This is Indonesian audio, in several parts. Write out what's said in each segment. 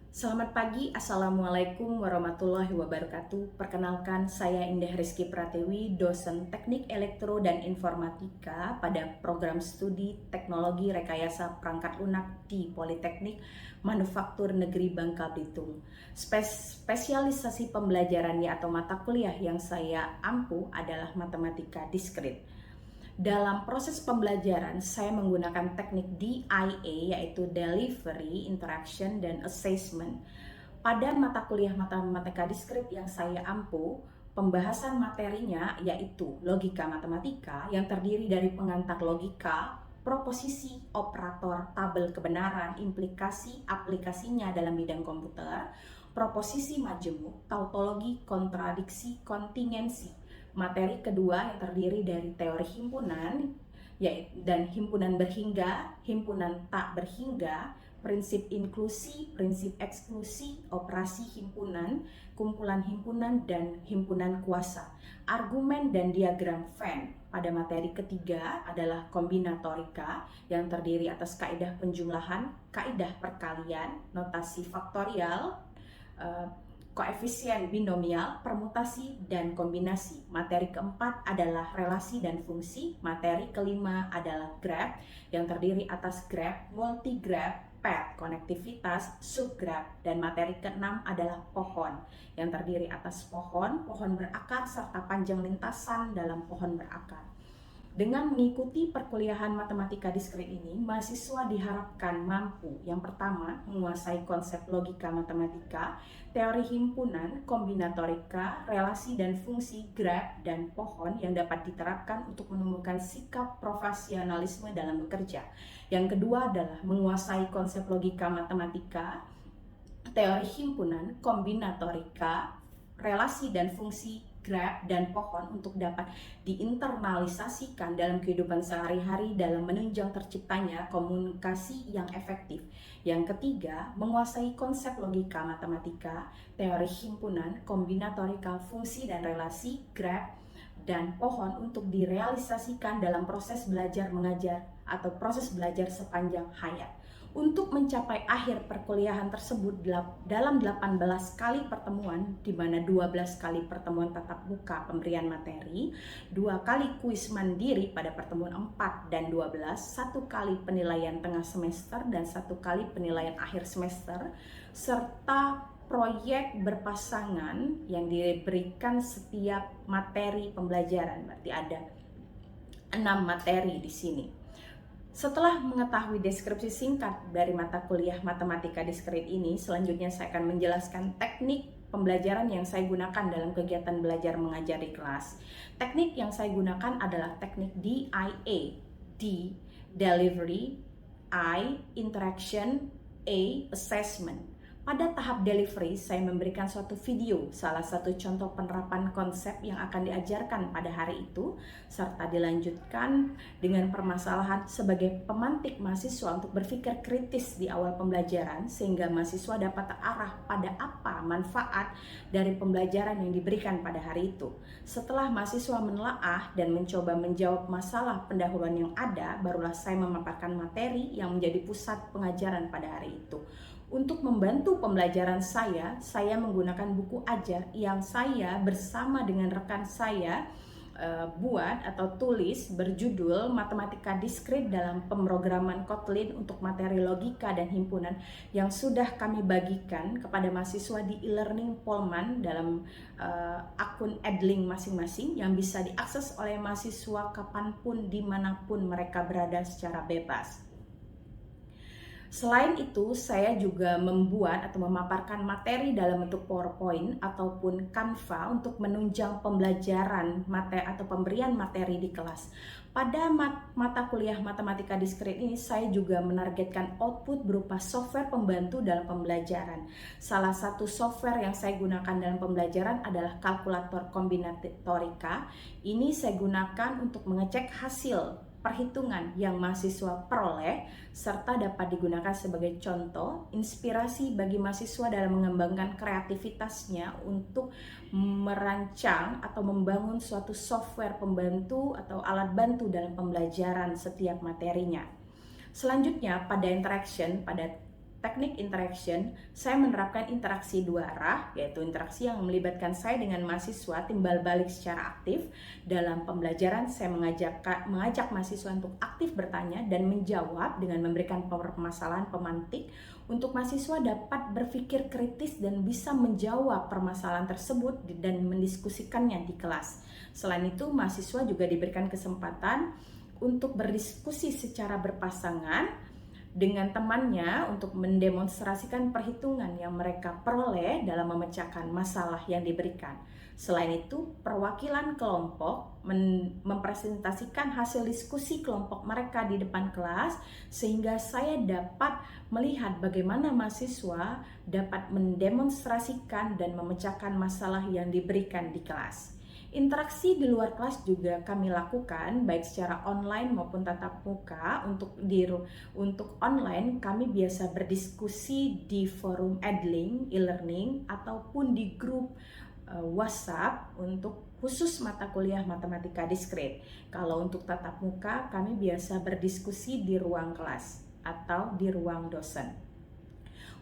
Selamat pagi, Assalamualaikum warahmatullahi wabarakatuh. Perkenalkan, saya Indah Rizky Pratewi, dosen Teknik Elektro dan Informatika pada program studi Teknologi Rekayasa Perangkat Lunak di Politeknik Manufaktur Negeri Bangka Belitung. Spesialisasi pembelajarannya atau mata kuliah yang saya ampu adalah matematika diskrit. Dalam proses pembelajaran, saya menggunakan teknik DIA, yaitu Delivery, Interaction, dan Assessment. Pada mata kuliah matematika diskrit yang saya ampu, pembahasan materinya yaitu logika matematika yang terdiri dari pengantar logika, proposisi, operator, tabel kebenaran, implikasi, aplikasinya dalam bidang komputer, proposisi majemuk, tautologi, kontradiksi, kontingensi. Materi kedua yang terdiri dari teori himpunan dan himpunan berhingga, himpunan tak berhingga, prinsip inklusi, prinsip eksklusi, operasi himpunan, kumpulan himpunan, dan himpunan kuasa, argumen dan diagram Venn. Pada materi ketiga adalah kombinatorika yang terdiri atas kaidah penjumlahan, kaidah perkalian, notasi faktorial, koefisien binomial, permutasi, dan kombinasi. Materi keempat adalah relasi dan fungsi. Materi kelima adalah graph yang terdiri atas graph, multigraph, path, konektivitas, subgraph, dan materi keenam adalah pohon yang terdiri atas pohon, pohon berakar, serta panjang lintasan dalam pohon berakar. Dengan mengikuti perkuliahan matematika diskrit ini, mahasiswa diharapkan mampu yang pertama menguasai konsep logika matematika, teori himpunan, kombinatorika, relasi dan fungsi, graf, dan pohon yang dapat diterapkan untuk menemukan sikap profesionalisme dalam bekerja. Yang kedua adalah menguasai konsep logika matematika, teori himpunan, kombinatorika, relasi dan fungsi, graf, dan pohon untuk dapat diinternalisasikan dalam kehidupan sehari-hari dalam menunjang terciptanya komunikasi yang efektif. Yang ketiga, menguasai konsep logika matematika, teori himpunan, kombinatorika, fungsi dan relasi, graf, dan pohon untuk direalisasikan dalam proses belajar mengajar atau proses belajar sepanjang hayat. Untuk mencapai akhir perkuliahan tersebut dalam 18 kali pertemuan, di mana 12 kali pertemuan tatap muka pemberian materi, 2 kali kuis mandiri pada pertemuan 4 dan 12, 1 kali penilaian tengah semester dan 1 kali penilaian akhir semester, serta proyek berpasangan yang diberikan setiap materi pembelajaran. Berarti ada 6 materi di sini. Setelah mengetahui deskripsi singkat dari mata kuliah matematika diskrit ini, selanjutnya saya akan menjelaskan teknik pembelajaran yang saya gunakan dalam kegiatan belajar mengajar di kelas. Teknik yang saya gunakan adalah teknik DIA, D, Delivery, I, Interaction, A, Assessment. Pada tahap delivery, saya memberikan suatu video, salah satu contoh penerapan konsep yang akan diajarkan pada hari itu, serta dilanjutkan dengan permasalahan sebagai pemantik mahasiswa untuk berpikir kritis di awal pembelajaran, sehingga mahasiswa dapat terarah pada apa manfaat dari pembelajaran yang diberikan pada hari itu. Setelah mahasiswa menelaah dan mencoba menjawab masalah pendahuluan yang ada, barulah saya memaparkan materi yang menjadi pusat pengajaran pada hari itu. Untuk membantu pembelajaran saya menggunakan buku ajar yang saya bersama dengan rekan saya buat atau tulis berjudul Matematika Diskrit dalam Pemrograman Kotlin untuk materi logika dan himpunan yang sudah kami bagikan kepada mahasiswa di e-learning Polman dalam akun Edling masing-masing yang bisa diakses oleh mahasiswa kapanpun dimanapun mereka berada secara bebas. Selain itu, saya juga membuat atau memaparkan materi dalam bentuk PowerPoint ataupun Canva untuk menunjang pembelajaran materi atau pemberian materi di kelas. Pada mata kuliah matematika diskrit ini, saya juga menargetkan output berupa software pembantu dalam pembelajaran. Salah satu software yang saya gunakan dalam pembelajaran adalah kalkulator kombinatorika. Ini saya gunakan untuk mengecek hasil perhitungan yang mahasiswa peroleh serta dapat digunakan sebagai contoh inspirasi bagi mahasiswa dalam mengembangkan kreativitasnya untuk merancang atau membangun suatu software pembantu atau alat bantu dalam pembelajaran setiap materinya. Selanjutnya pada interaction, pada teknik interaction, saya menerapkan interaksi dua arah, yaitu interaksi yang melibatkan saya dengan mahasiswa timbal balik secara aktif. Dalam pembelajaran, saya mengajak mahasiswa untuk aktif bertanya dan menjawab dengan memberikan permasalahan pemantik untuk mahasiswa dapat berpikir kritis dan bisa menjawab permasalahan tersebut dan mendiskusikannya di kelas. Selain itu, mahasiswa juga diberikan kesempatan untuk berdiskusi secara berpasangan dengan temannya untuk mendemonstrasikan perhitungan yang mereka peroleh dalam memecahkan masalah yang diberikan. Selain itu, perwakilan kelompok mempresentasikan hasil diskusi kelompok mereka di depan kelas sehingga saya dapat melihat bagaimana mahasiswa dapat mendemonstrasikan dan memecahkan masalah yang diberikan di kelas. Interaksi di luar kelas juga kami lakukan baik secara online maupun tatap muka. Untuk online kami biasa berdiskusi di forum Edlink, e-learning ataupun di grup WhatsApp untuk khusus mata kuliah matematika diskrit. Kalau untuk tatap muka kami biasa berdiskusi di ruang kelas atau di ruang dosen.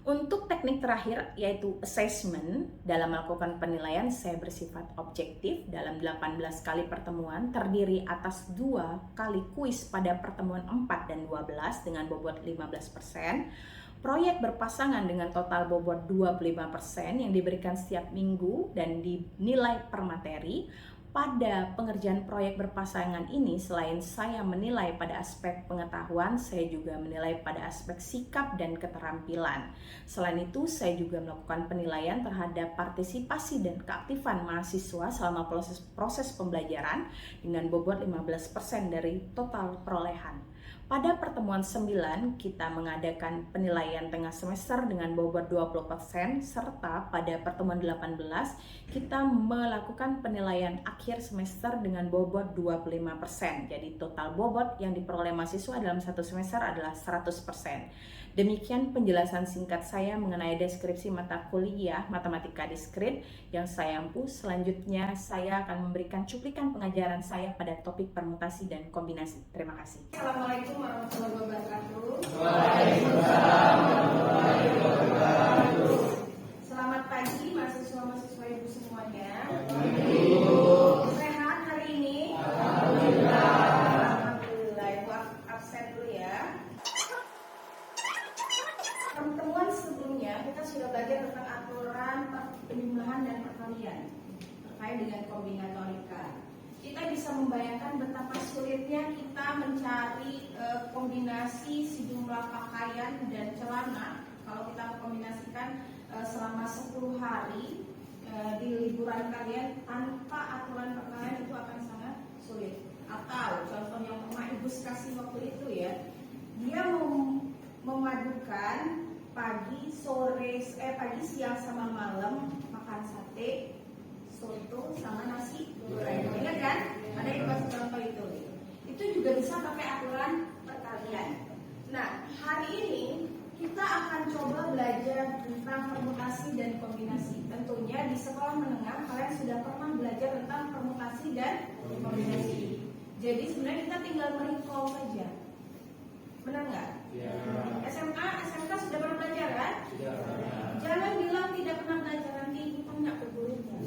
Untuk teknik terakhir yaitu assessment, dalam melakukan penilaian saya bersifat objektif dalam 18 kali pertemuan terdiri atas 2 kali kuis pada pertemuan 4 dan 12 dengan bobot 15%, proyek berpasangan dengan total bobot 25% yang diberikan setiap minggu dan dinilai per materi. Pada pengerjaan proyek berpasangan ini, selain saya menilai pada aspek pengetahuan, saya juga menilai pada aspek sikap dan keterampilan. Selain itu, saya juga melakukan penilaian terhadap partisipasi dan keaktifan mahasiswa selama proses pembelajaran dengan bobot 15% dari total perolehan. Pada pertemuan 9, kita mengadakan penilaian tengah semester dengan bobot 20%, serta pada pertemuan 18, kita melakukan penilaian akhir semester dengan bobot 25%. Jadi total bobot yang diperoleh mahasiswa dalam satu semester adalah 100%. Demikian penjelasan singkat saya mengenai deskripsi mata kuliah matematika diskrit yang saya ampu. Selanjutnya saya akan memberikan cuplikan pengajaran saya pada topik permutasi dan kombinasi. Terima kasih. Assalamualaikum warahmatullahi wabarakatuh. Waalaikumsalam warahmatullahi wabarakatuh. Selamat pagi mahasiswa-mahasiswa ibu semuanya. Sehat hari ini? Alhamdulillah. Alhamdulillah. Ibu absen dulu ya. Pertemuan sebelumnya kita sudah belajar tentang aturan penjumlahan dan perkalian terkait dengan kombinatorika. Kita bisa membayangkan betapa sulitnya kita mencari kombinasi sejumlah pakaian dan celana kalau kita mengkombinasikan selama 10 hari di liburan kalian tanpa aturan perkalian itu akan sangat sulit. Atau contoh yang Mak Ibu kasih waktu itu ya, dia memadukan pagi, siang sama malam makan sate, soto sama nasi goreng. Ingat kan? Ada yang kasih contoh itu. Itu juga bisa pakai aturan perkalian. Nah, hari ini kita akan coba belajar tentang permutasi dan kombinasi. Tentunya di sekolah menengah kalian sudah pernah belajar tentang permutasi dan kombinasi. Jadi sebenarnya kita tinggal merecall saja. Benar nggak? Ya. SMK sudah pernah belajar kan? Ya. Jangan bilang tidak pernah belajar, nanti ibu tanya ke gurunya.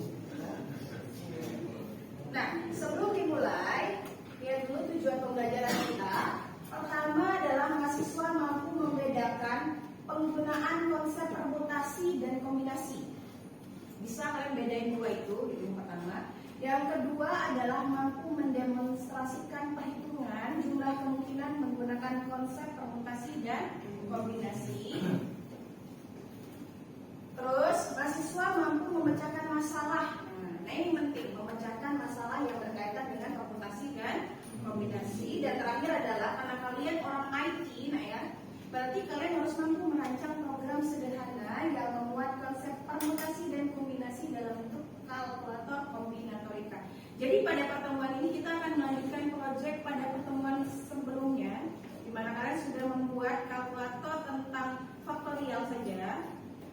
Nah, sebelum dimulai, lihat dulu tujuan pembelajaran kita. Pertama adalah mahasiswa mampu membedakan penggunaan konsep permutasi dan kombinasi. Bisa kalian bedain dua itu yang pertama. Yang kedua adalah mampu mendemonstrasikan perhitungan jumlah kemungkinan menggunakan konsep permutasi dan kombinasi. Terus mahasiswa mampu memecahkan masalah. Nah ini penting, memecahkan masalah yang berkaitan dengan permutasi dan kombinasi. Dan terakhir adalah karena kalian orang IT, nah ya, berarti kalian harus mampu merancang program sederhana yang memuat konsep permutasi dan kombinasi dalam bentuk kalkulator kombinatorika. Jadi pada pertemuan ini kita akan melanjutkan proyek pada pertemuan sebelumnya, di mana kalian sudah membuat kalkulator tentang faktorial saja.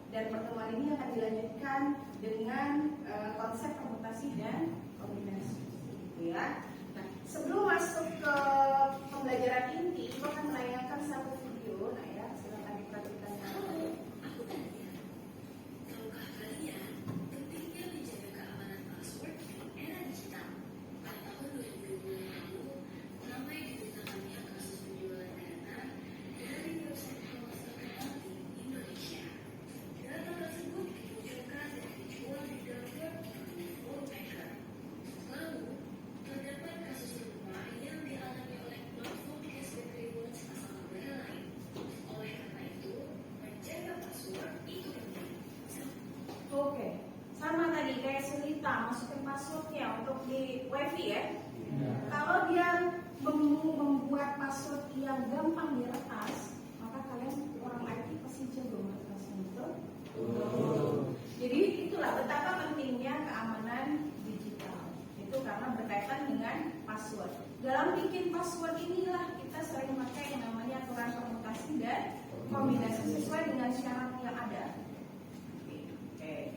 Dan pertemuan ini akan dilanjutkan dengan konsep permutasi dan kombinasi, gitu ya. Nah, sebelum masuk ke pembelajaran inti, kita akan menayangkan satu video. Nah ya, silakan diperhatikan. masukin passwordnya untuk di WiFi ya. Kalau dia membuat password yang gampang diretas, maka kalian orang IT pasti jago meretasnya, betul? Jadi itulah betapa pentingnya keamanan digital. Itu karena berkaitan dengan password. Dalam bikin password inilah kita sering pakai yang namanya aturan permutasi dan kombinasi sesuai dengan syarat yang ada. Oke.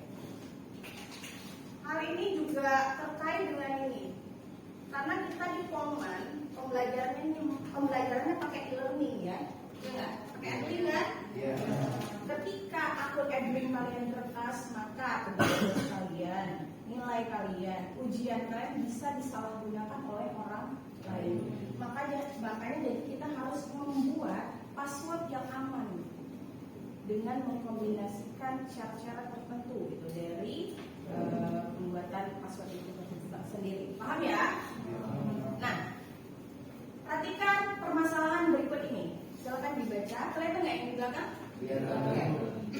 Hal ini juga terkait dengan ini. Karena kita di Polman pembelajarannya pakai e-learning ya. Iya nggak? Pakai admin kan? Iya. Ketika akun admin kalian kertas, maka tugas kalian, nilai kalian, ujian kalian bisa disalahgunakan oleh orang lain. Makanya jadi kita harus membuat password yang aman dengan mengkombinasikan syarat-syarat tertentu gitu dari pembuatan password itu sendiri. Paham ya? Nah, perhatikan permasalahan berikut ini. Silakan dibaca. Kelihatan nggak yang di belakang?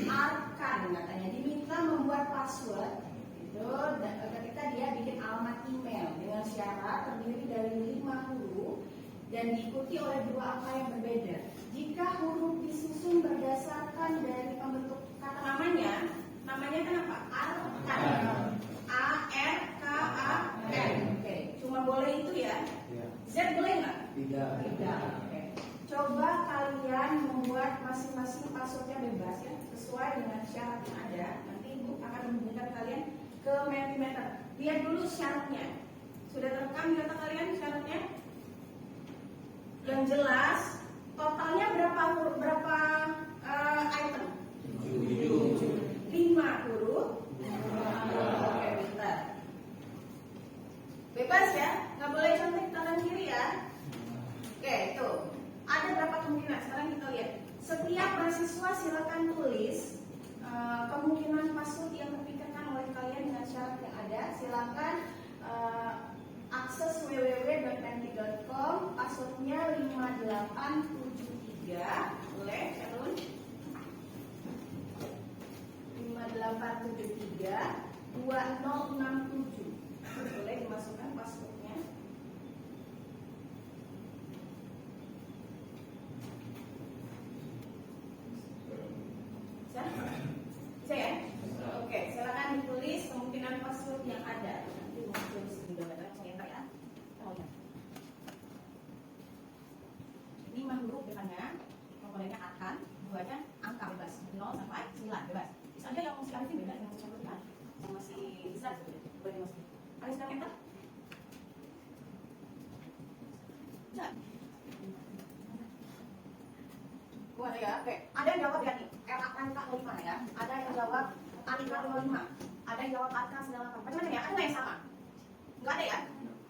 Arkan katanya diminta membuat password itu ketika dia bikin alamat email dengan syarat terdiri dari 5 huruf dan diikuti oleh 2 angka yang berbeda. Jika huruf disusun berdasarkan dari pembentuk kata namanya kan apa? Arkan. A-R-K-A-N. Oke, cuma boleh itu ya? Z boleh nggak? Tidak. Oke. Coba kalian membuat masing-masing passwordnya bebas ya, sesuai dengan syarat yang ada. Nanti Ibu akan menghubungkan kalian ke Mentimeter. Lihat dulu syaratnya. Sudah terekam di otak kalian syaratnya? Yang jelas, totalnya berapa item? 5 huruf. Oke, bentar. Bebas ya, nggak boleh contek tangan kiri ya. Oke, itu. Ada berapa kemungkinan? Sekarang kita lihat. Setiap mahasiswa silakan tulis kemungkinan password yang terpikirkan oleh kalian dengan syarat yang ada. Silakan akses www.menti.com, passwordnya 5873. Boleh, Shalun? 5873 2067. Boleh dimasukkan passwordnya. Bisa ya? Oke, silakan ditulis kemungkinan password yang ada. Nanti muncul di gambar saya enter ya. Ini 5 huruf depannya, komponennya akan, buatnya angka bebas 0 sampai 9 bebas. Bisa aja yang masih arifin beda dengan campuran, yang masih bisa boleh dimasukin. Ada sekarang enter? Bisa? Buat ya, oke. Ada yang jawab ya nih, angka 5 ya. Ada yang jawab angka 55. Ada yang jawab angka 98. Macam-macam ya? Ada nggak yang sama? Nggak ada ya?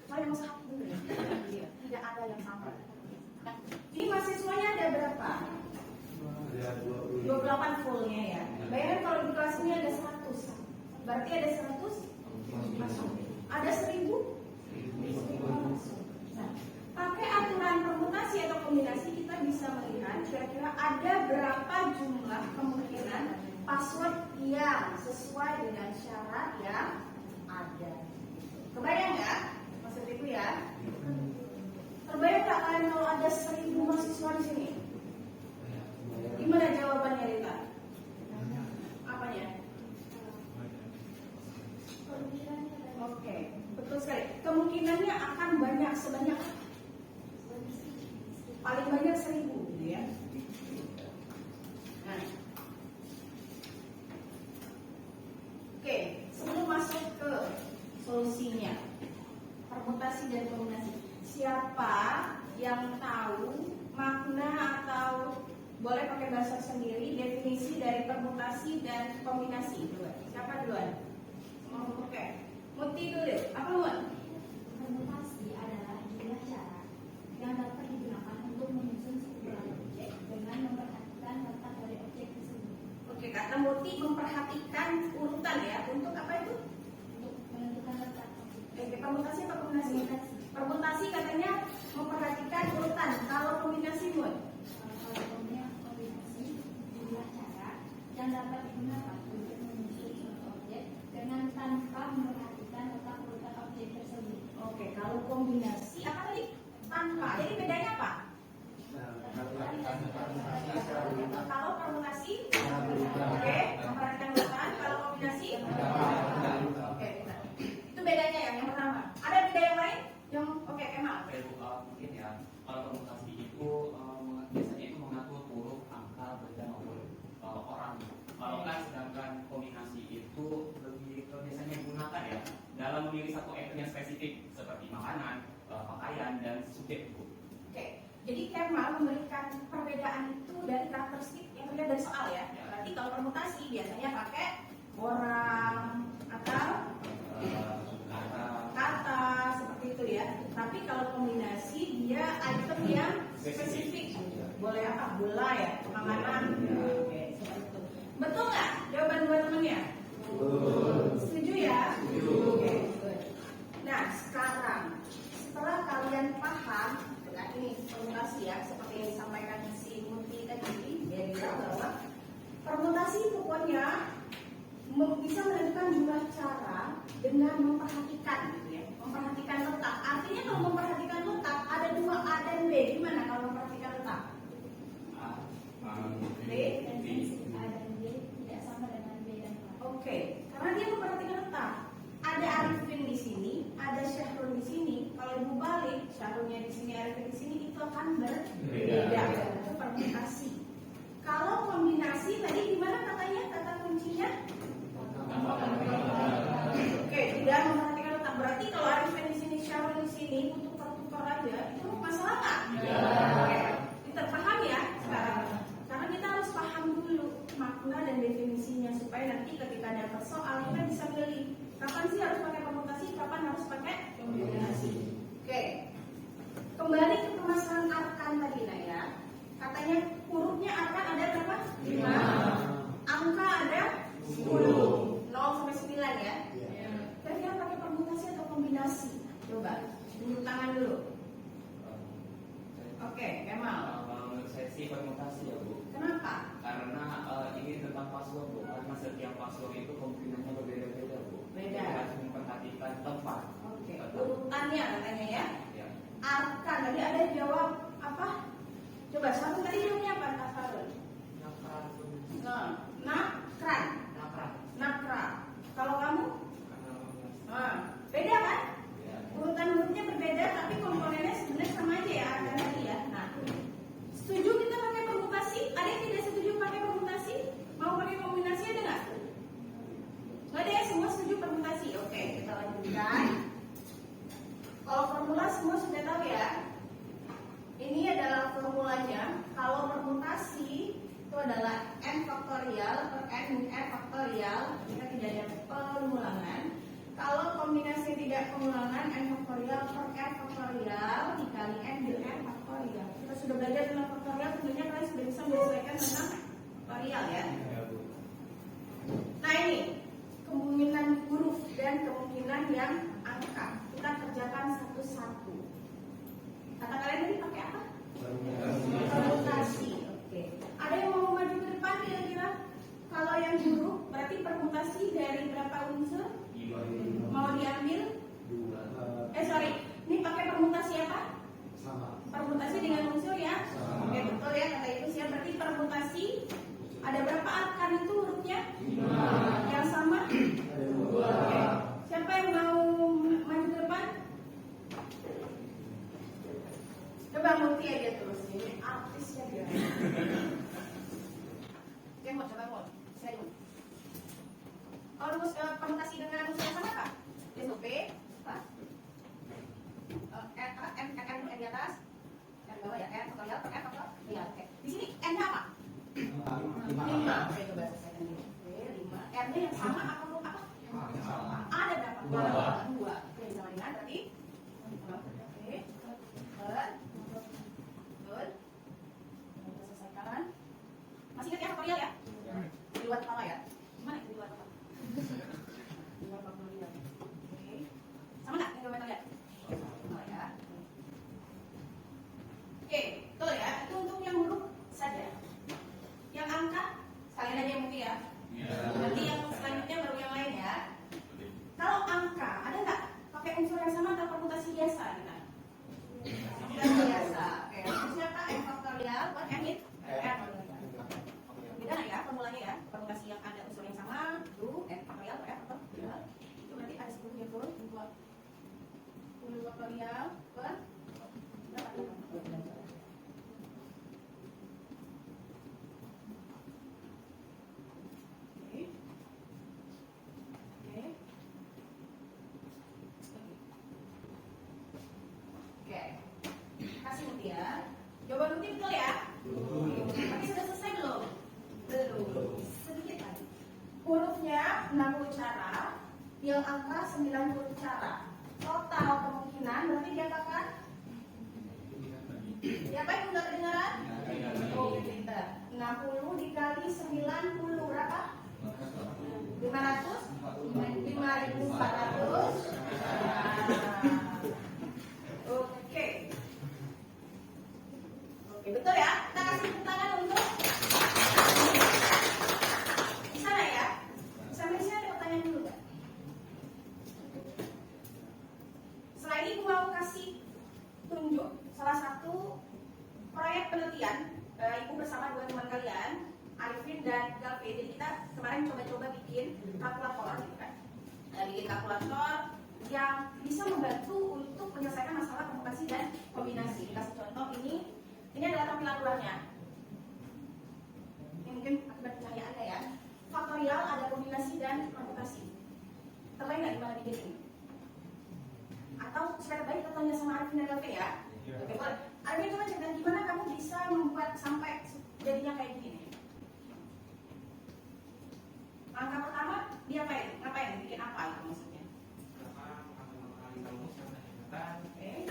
Soalnya memang sehat dulu ya. Tidak ada yang sama. Nah, ini mahasiswanya ada berapa? 28 fullnya ya. Bayangkan kalau di kelas ini ada 100. Berarti ada 100 masuk. Ada 1000 masuk. Nah, pakai aturan permutasi atau kombinasi kita bisa melihat kira-kira ada berapa jumlah kemungkinan password yang sesuai dengan syarat yang ada. Kebayang ya? Maksud itu ya? Terbayang tak kalian kalau ada 1000 mahasiswa di sini? Gimana jawabannya Rita? Apanya? Oke, betul sekali. Kemungkinannya akan banyak sebanyak paling banyak 1000 gitu ya. Nah. Oke, sebelum masuk ke solusinya, permutasi dan kombinasi. Siapa yang tahu makna atau boleh pakai bahasa sendiri definisi dari permutasi dan kombinasi? Siapa duluan? Oke, Muti dulu. Apa Mun? Permutasi adalah jumlah syarat yang dapat digunakan untuk menyusun sebuah objek dengan memperhatikan letak dari objek tersebut. Oke, kata Muti memperhatikan urutan ya. Untuk apa itu? Untuk menentukan letak objek. Permutasi atau kombinasi? Permutasi katanya memperhatikan urutan. Kalau kombinasi Mun? Kalau kombinasi jumlah syarat yang dapat digunakan untuk menyusun suatu objek dengan tanpa memperhatikan kombinasi apa tadi? Tanpa. Jadi bedanya apa? Kalau permutasi, oke, memperhatikan urutan. Kalau kombinasi, oke. Itu bedanya yang pertama. Ada beda yang lain? Yang oke, Kemal. Mungkin ya, kalau permutasi itu biasanya itu mengatur huruf, angka, benda maupun orang. Kalau kan sedangkan kombinasi itu lebih biasanya digunakan ya dalam memilih satu item yang spesifik seperti makanan, pakaian, dan subjek. Oke, jadi Kemal memberikan perbedaan itu dari karakteristik yang terlihat dari soal ya. Berarti kalau permutasi biasanya pakai orang atau kata seperti itu ya. Tapi kalau kombinasi dia item yang spesifik. Boleh apa? Bola ya, makanan. Oke, seperti itu. Betul nggak jawaban dua temennya? Setuju ya? Oke, good. Nah, sekarang setelah kalian paham, nah ini permutasi ya, seperti yang disampaikan si Muti tadi, dia bilang bahwa permutasi pokoknya bisa menentukan jumlah cara dengan memperhatikan gitu ya, memperhatikan letak. Artinya kalau memperhatikan letak ada dua A dan B. Gimana kalau memperhatikan letak? B dan fungsi A dan B tidak sama dengan B dan A. Oke, karena dia memperhatikan letak. Ada Arifin di sini, ada Syahrul di sini. Kalau ibu balik, Syahrulnya di sini, Arifin di sini, itu akan berbeda. Itu permutasi. Kalau kombinasi tadi gimana katanya? Kata kuncinya? Oke, tidak memperhatikan letak. Berarti kalau Arifin di sini, Syahrul di sini, untuk pertukar aja, itu masalah nggak? Oke, kita paham ya sekarang. Karena kita harus paham dulu makna dan definisinya supaya nanti ketika ada persoalan kita bisa pilih kapan sih harus pakai permutasi, kapan harus pakai kombinasi. Oke, kembali ke permasalahan arkan tadi nah ya. Katanya hurufnya arkan ada berapa? 5. Angka ada 10. 0 sampai 9 ya. Kira-kira pakai permutasi atau kombinasi? Coba tunjuk tangan dulu. Oke, Kemal. Menurut saya sih permutasi ya Bu. Kenapa? Karena ini tentang password Bu. Karena setiap password itu kemungkinannya berbeda-beda Bu. Beda. Kita harus memperhatikan tempat. Oke, urutannya katanya ya. Ya. Arkan tadi ada jawab apa? Coba satu tadi jawabnya apa Kak Farul? Nakran. Nakra. Kalau kamu? Beda kan? Ya. Urutan hurufnya berbeda tapi komponennya sebenarnya sama aja ya arkan tadi ya. Nah, setuju kita pakai permutasi? Ada yang tidak setuju pakai permutasi? Mau pakai kombinasi ada nggak? Nggak ada ya, semua setuju permutasi. Oke, kita lanjutkan. Kalau formula semua sudah tahu ya. Ini adalah formulanya. Kalau permutasi itu adalah n faktorial per n min n faktorial. Kita tidak ada pengulangan. Kalau kombinasi tidak pengulangan, n faktorial per n faktorial dikali n bil n faktorial. Kita sudah belajar tentang faktorial, tentunya kalian sudah bisa menyesuaikan tentang faktorial ya. Nah ini kemungkinan huruf dan kemungkinan yang angka. Kita kerjakan satu-satu. Kata kalian tadi pakai apa? Permutasi. Oke. Ada yang mau maju ke depan kira-kira? Kalau yang huruf berarti permutasi dari berapa unsur? Mau diambil? Ini pakai permutasi apa? Permutasi dengan unsur ya? Oke, betul ya kata itu siap. Berarti permutasi ada berapa arkan itu hurufnya? 5. Yang sama? Oke. Siapa yang mau maju ke depan? Coba Muti aja terus. Ini artisnya dia. Oke, mau coba mau. Saya dulu. Kalau rumus permutasi dengan unsur yang sama apa? SOP apa? N di atas, N di bawah ya, N faktorial per N faktorial. Iya, oke. Di sini N-nya apa? 5. Oke, coba selesaikan dulu. Oke, 5. R-nya yang sama apa? Ada berapa? 2. Oke, sama dengan berarti. Oke. Good. Kita selesaikan. Masih ingat ya faktorial ya? Di luar kepala ya? Gimana itu di luar kepala? Di luar faktorial. Oke. Sama nggak yang gambar lihat? Sama ya. Oke, betul ya. Itu untuk yang huruf saja. Yang angka sekalian aja mungkin ya. Nanti yang selanjutnya baru yang lain ya. Kalau angka ada nggak pakai unsur yang sama atau permutasi biasa? Kita permutasi yang ada unsur yang sama, itu faktorial F atau ya. Itu berarti ada 10 ya bro, 10 faktorial per berapa? Kasih nanti ya. Jawaban rutin betul ya? Tapi sudah selesai belum? Belum. Sedikit lagi. Hurufnya 60 cara, yang angka 90 cara. Total kemungkinan berarti diapakan? Diapain nggak kedengaran? Oh, pinter. 60 dikali 90 berapa? 500? 5.400. Oke. Oke, betul ya? Kita kasih tepuk tangan untuk di sana ya. Sampai di sini ada pertanyaan dulu nggak? Setelah ini gue mau kasih tunjuk salah satu proyek penelitian ibu bersama dua teman kalian, Arifin dan Galvin. Jadi kita kemarin coba-coba bikin kalkulator, gitu kan? Bikin kalkulator yang bisa membantu untuk menyelesaikan masalah permutasi dan kombinasi. Kasih contoh ini adalah tampilan luarnya. Ini mungkin akibat pencahayaannya ya. Faktorial ada kombinasi dan permutasi. Terlain nggak gimana bikin ini? Atau supaya terbaik kita tanya sama Arifin dan Galvin ya. Oke, boleh. Arifin coba cerita gimana kamu bisa membuat sampai jadinya kayak gini. Langkah pertama dia ngapain? Bikin apa itu maksudnya? Oke.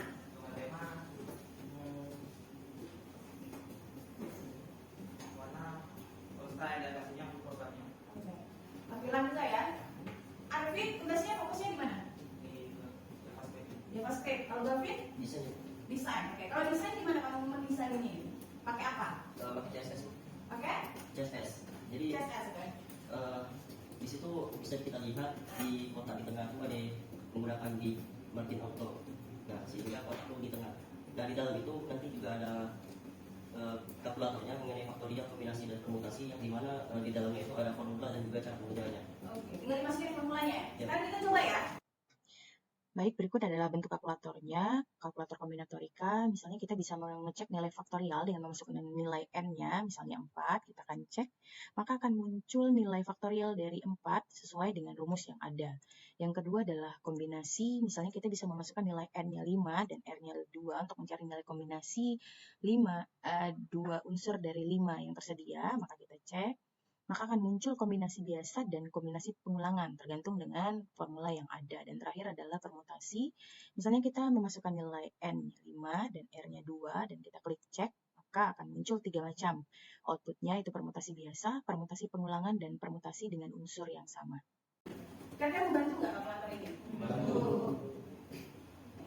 Tampilan juga ya. Arifin tugasnya fokusnya di mana? JavaScript. Kalau Galvin? Desain. Oke. Kalau desain gimana kamu mendesain ini? Pakai apa? Pakai CSS. Pakai? CSS. Jadi CSS, oke. di situ bisa kita lihat di kotak di tengah itu ada menggunakan di margin auto. Nah, sehingga kotak itu di tengah. Nah, di dalam itu nanti juga ada kalkulatornya mengenai faktorial, kombinasi dan permutasi yang dimana di dalamnya itu ada formula dan juga cara penggunaannya. Oke, tinggal dimasukin formulanya. Ya. Sekarang kita coba ya. Baik, berikut adalah bentuk kalkulatornya, kalkulator kombinatorika. Misalnya kita bisa mengecek nilai faktorial dengan memasukkan nilai n-nya, misalnya 4, kita akan cek, maka akan muncul nilai faktorial dari 4 sesuai dengan rumus yang ada. Yang kedua adalah kombinasi, misalnya kita bisa memasukkan nilai n-nya 5 dan r-nya 2 untuk mencari nilai kombinasi 2 unsur dari 5 yang tersedia, maka kita cek. Maka akan muncul kombinasi biasa dan kombinasi pengulangan tergantung dengan formula yang ada. Dan terakhir adalah permutasi. Misalnya kita memasukkan nilai n 5 dan r-nya 2 dan kita klik cek, maka akan muncul 3 macam. Outputnya itu permutasi biasa, permutasi pengulangan, dan permutasi dengan unsur yang sama. Kalian membantu nggak kalkulator ini? Membantu.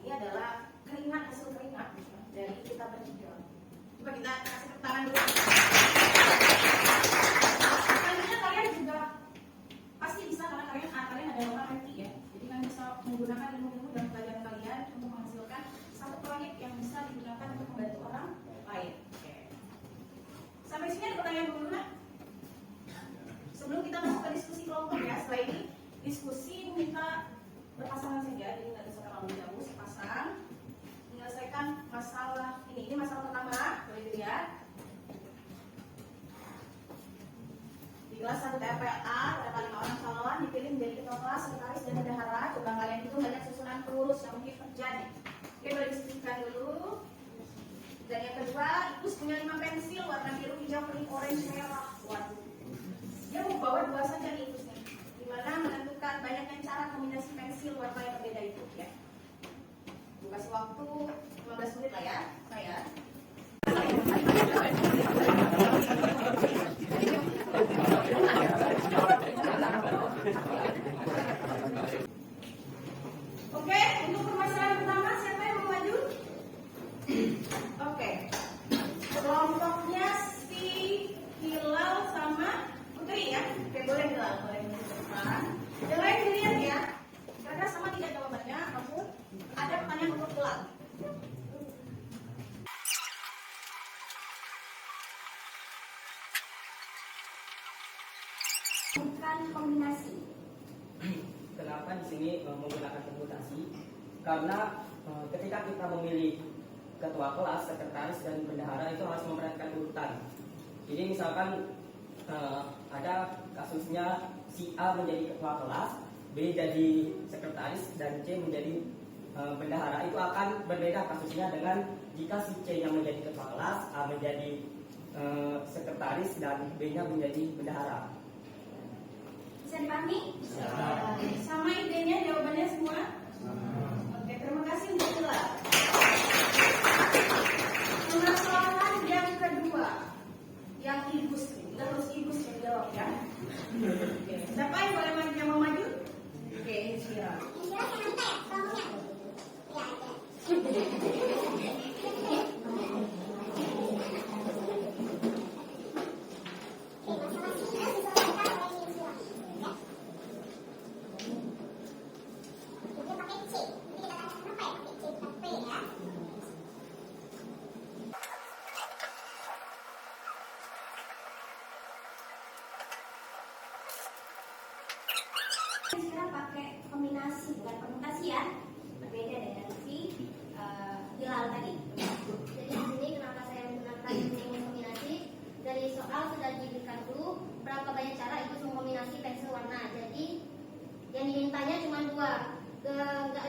Ini adalah hasil keringat dari kita bertiga. Coba kita kasih tepuk tangan dulu. Kalian adalah orang IT ya, jadi kalian bisa menggunakan ilmu-ilmu dan pelajaran kalian untuk menghasilkan satu proyek yang bisa digunakan untuk membantu orang lain. Oke. Sampai sini ada pertanyaan dulu nak? Sebelum kita masuk ke diskusi kelompok ya, setelah ini diskusi minta berpasangan saja, jadi nggak bisa terlalu jauh, sepasang menyelesaikan masalah ini. Ini masalah pertama, boleh dilihat. Di kelas 1 TPA ada 5 orang calon dipilih menjadi ketua kelas, sekretaris, dan bendahara. Coba kalian itu banyak susunan pengurus yang mungkin terjadi. Oke, boleh diskusikan dulu. Dan yang kedua, Ipus punya 5 pensil warna biru, hijau, kuning, orange, merah. Waduh. Dia mau bawa 2 saja nih Ipusnya. Dimana menentukan banyaknya cara kombinasi pensil warna yang berbeda itu ya. Gue kasih waktu 15 menit lah ya, saya. Oke, untuk permasalahan pertama siapa yang mau maju? Oke, kelompoknya si Hilal sama Putri ya. Oke, boleh Hilal, boleh depan. Yang lain dilihat ya. Kira-kira sama tidak jawabannya, ataupun ada pertanyaan untuk Hilal. bukan kombinasi. Kenapa di sini menggunakan komputasi? Karena ketika kita memilih ketua kelas, sekretaris, dan bendahara itu harus memperhatikan urutan. Jadi misalkan ada kasusnya si A menjadi ketua kelas, B jadi sekretaris, dan C menjadi bendahara. Itu akan berbeda kasusnya dengan jika si C yang menjadi ketua kelas, A menjadi sekretaris, dan B-nya menjadi bendahara. Bisa dipahami? Sama idenya, jawabannya semua? Oke, terima kasih untuk jelas. Permasalahan yang kedua, yang Igus nih, kita harus Igus yang jawab ya. Oke, siapa yang mau maju? Oke, siap. Sekarang pakai kombinasi bukan permutasi ya, berbeda dengan si Hilal tadi. Jadi di sini kenapa saya menggunakan kombinasi? Dari soal sudah diberikan dulu berapa banyak cara itu mengombinasi pensil warna. Jadi yang dimintanya cuma dua, nggak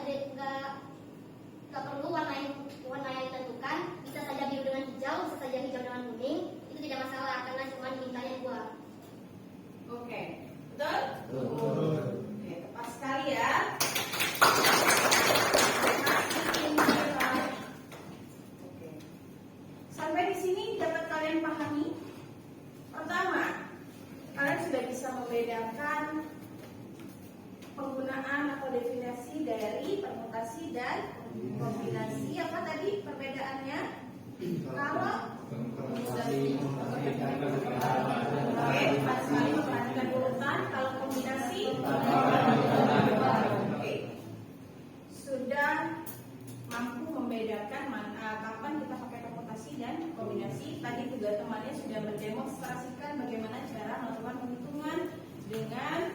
perlu warna yang ditentukan. Bisa saja biru dengan hijau, bisa saja hijau dengan kuning. Itu tidak masalah karena cuma dimintanya dua. Oke, betul? Oke, tepat sekali ya. Oke. Sampai di sini dapat kalian pahami? Pertama, kalian sudah bisa membedakan penggunaan atau definisi dari permutasi dan kombinasi. Apa tadi perbedaannya? Kalau oke, tepat sekali memperhatikan urutan. Kalau kombinasi, oke, sudah mampu membedakan kapan kita pakai permutasi dan kombinasi. Tadi juga temannya sudah mendemonstrasikan bagaimana cara melakukan penghitungan dengan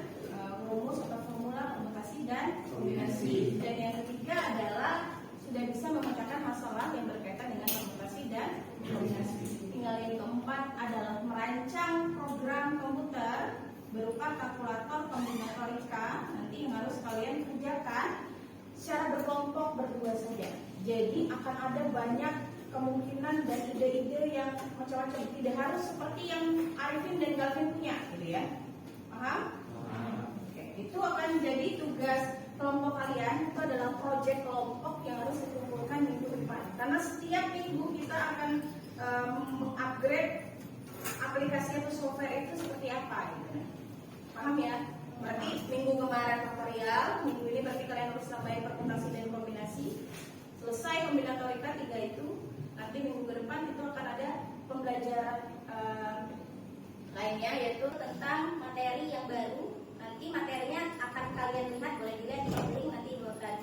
rumus atau formula permutasi dan kombinasi. Dan yang ketiga adalah sudah bisa memecahkan masalah yang berkaitan dengan permutasi dan kombinasi. Tinggal yang keempat adalah merancang program komputer berupa kalkulator kombinatorika. Nanti yang harus kalian kerjakan secara berkelompok berdua saja. Jadi akan ada banyak kemungkinan dan ide-ide yang macam-macam. Tidak harus seperti yang Arifin dan Galvin punya, gitu ya. Paham? Oke, itu akan jadi tugas kelompok kalian. Itu adalah proyek kelompok yang harus dikumpulkan minggu depan. Karena setiap minggu kita akan mengupgrade aplikasi atau software itu seperti apa, gitu. Paham ya? Berarti minggu kemarin faktorial, minggu ini berarti kalian harus nambahin permutasi dan kombinasi. Selesai kombinatorika 3 itu, nanti minggu ke depan itu akan ada pembelajaran lainnya, yaitu tentang materi yang baru. Nanti materinya akan kalian lihat, boleh dilihat di link, nanti akan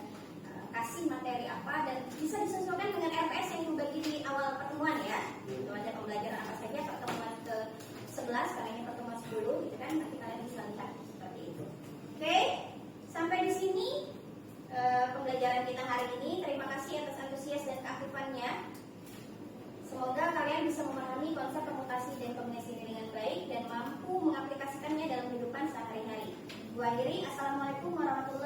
kasih materi apa dan bisa disesuaikan dengan RPS yang dibagi di awal pertemuan ya. Itu ada pembelajaran apa saja, pertemuan ke-11 karena ini pertemuan 10 gitu kan, nanti kalian bisa lihat seperti itu. Oke, sampai di sini pembelajaran kita hari ini. Terima kasih atas antusias dan keaktifannya. Semoga kalian bisa memahami konsep permutasi dan kombinasi ini dengan baik dan mampu mengaplikasikannya dalam kehidupan sehari-hari. Gua akhiri, assalamualaikum warahmatullahi wabarakatuh.